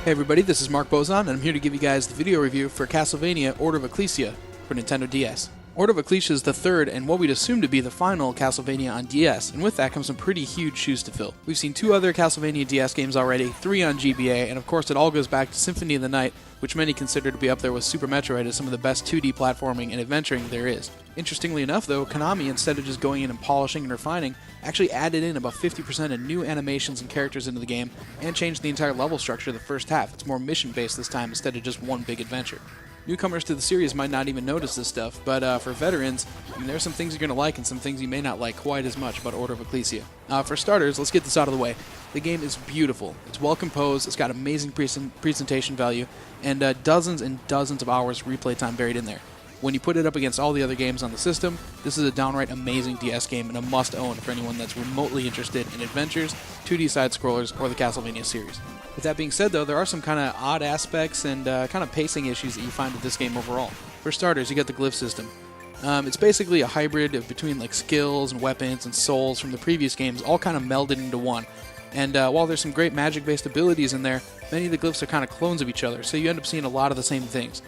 Hey everybody, this is Mark Bozon, and I'm here to give you guys the video review for Castlevania Horde of Ecclesia for Nintendo DS. Horde of Ecclesia is the third and what we'd assume to be the final Castlevania on DS, and with that comes some pretty huge shoes to fill. We've seen 2 other Castlevania DS games already, 3 on GBA, and of course it all goes back to Symphony of the Night, which many consider to be up there with Super Metroid as some of the best 2D platforming and adventuring there is. Interestingly enough though, Konami, instead of just going in and polishing and refining, actually added in about 50% of new animations and characters into the game, and changed the entire level structure of the first half. It's more mission-based this time instead of just one big adventure. Newcomers to the series might not even notice this stuff, but for veterans, there's some things you're going to like and some things you may not like quite as much about Horde of Ecclesia. For starters, let's get this out of the way. The game is beautiful. It's well composed, it's got amazing presentation value, and dozens and dozens of hours replay time buried in there. When you put it up against all the other games on the system, this is a downright amazing DS game and a must-own for anyone that's remotely interested in adventures, 2D side-scrollers, or the Castlevania series. With that being said though, there are some kind of odd aspects and kind of pacing issues that you find with this game overall. For starters, you got the Glyph system. It's basically a hybrid between like skills and weapons and souls from the previous games, all kind of melded into one. And while there's some great magic-based abilities in there, many of the glyphs are kind of clones of each other, so you end up seeing a lot of the same things.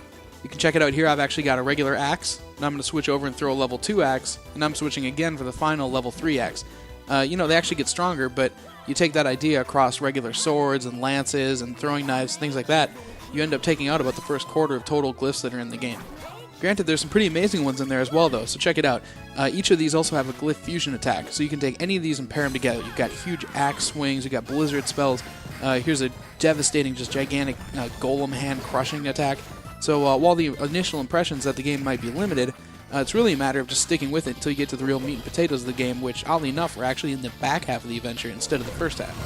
You can check it out here. I've actually got a regular axe, and I'm going to switch over and throw a level 2 axe, and I'm switching again for the final level 3 axe. They actually get stronger, but you take that idea across regular swords and lances and throwing knives, things like that, you end up taking out about the first quarter of total glyphs that are in the game. Granted, there's some pretty amazing ones in there as well, though, so check it out. Each of these also have a glyph fusion attack, so you can take any of these and pair them together. You've got huge axe swings, you've got blizzard spells, here's a devastating, just gigantic golem hand crushing attack. So while the initial impressions that the game might be limited, it's really a matter of just sticking with it until you get to the real meat and potatoes of the game, which, oddly enough, are actually in the back half of the adventure instead of the first half.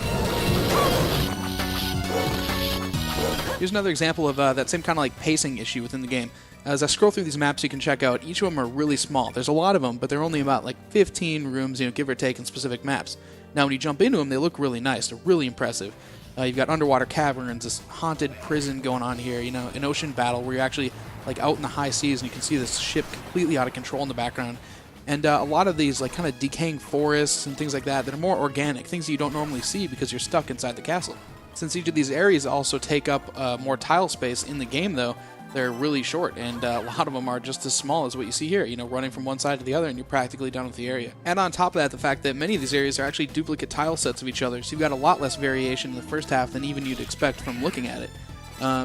Here's another example of that same kind of like pacing issue within the game. As I scroll through these maps, you can check out, each of them are really small. There's a lot of them, but they're only about like 15 rooms, give or take, in specific maps. Now, when you jump into them, they look really nice. They're really impressive. You've got underwater caverns, this haunted prison going on here, an ocean battle where you're actually like out in the high seas and you can see this ship completely out of control in the background. And a lot of these like kind of decaying forests and things like that are more organic, things that you don't normally see because you're stuck inside the castle. Since each of these areas also take up more tile space in the game though, they're really short, and a lot of them are just as small as what you see here, running from one side to the other, and you're practically done with the area. And on top of that, the fact that many of these areas are actually duplicate tile sets of each other, so you've got a lot less variation in the first half than even you'd expect from looking at it.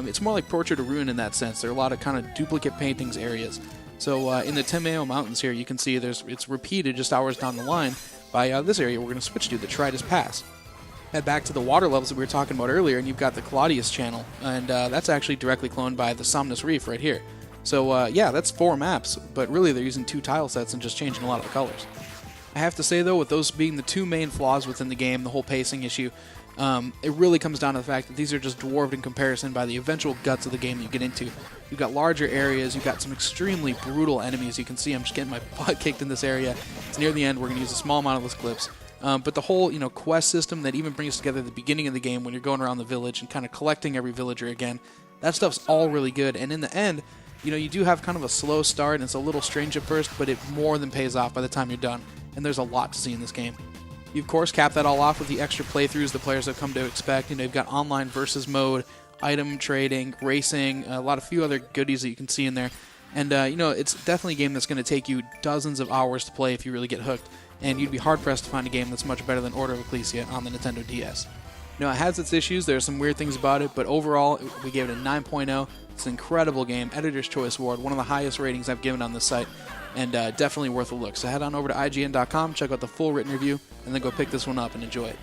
It's more like Portrait of Ruin in that sense. There are a lot of kind of duplicate paintings areas. So in the Temeo Mountains here, you can see it's repeated just hours down the line by this area we're going to switch to, the Tridus Pass. Head back to the water levels that we were talking about earlier, and you've got the Claudius Channel, and that's actually directly cloned by the Somnus Reef right here. So yeah, that's 4 maps, but really they're using 2 tile sets and just changing a lot of the colors. I have to say though, with those being the 2 main flaws within the game, the whole pacing issue, it really comes down to the fact that these are just dwarfed in comparison by the eventual guts of the game that you get into. You've got larger areas, you've got some extremely brutal enemies. You can see I'm just getting my butt kicked in this area. It's near the end, we're going to use a small amount of those glyphs. But the whole, quest system that even brings together the beginning of the game when you're going around the village and kind of collecting every villager again, that stuff's all really good. And in the end, you do have kind of a slow start, and it's a little strange at first, but it more than pays off by the time you're done. And there's a lot to see in this game. You, of course, cap that all off with the extra playthroughs the players have come to expect. You've got online versus mode, item trading, racing, a few other goodies that you can see in there. And, it's definitely a game that's going to take you dozens of hours to play if you really get hooked. And you'd be hard-pressed to find a game that's much better than Horde of Ecclesia on the Nintendo DS. It has its issues, there are some weird things about it, but overall, we gave it a 9.0. It's an incredible game, Editor's Choice Award, one of the highest ratings I've given on this site, and definitely worth a look. So head on over to IGN.com, check out the full written review, and then go pick this one up and enjoy it.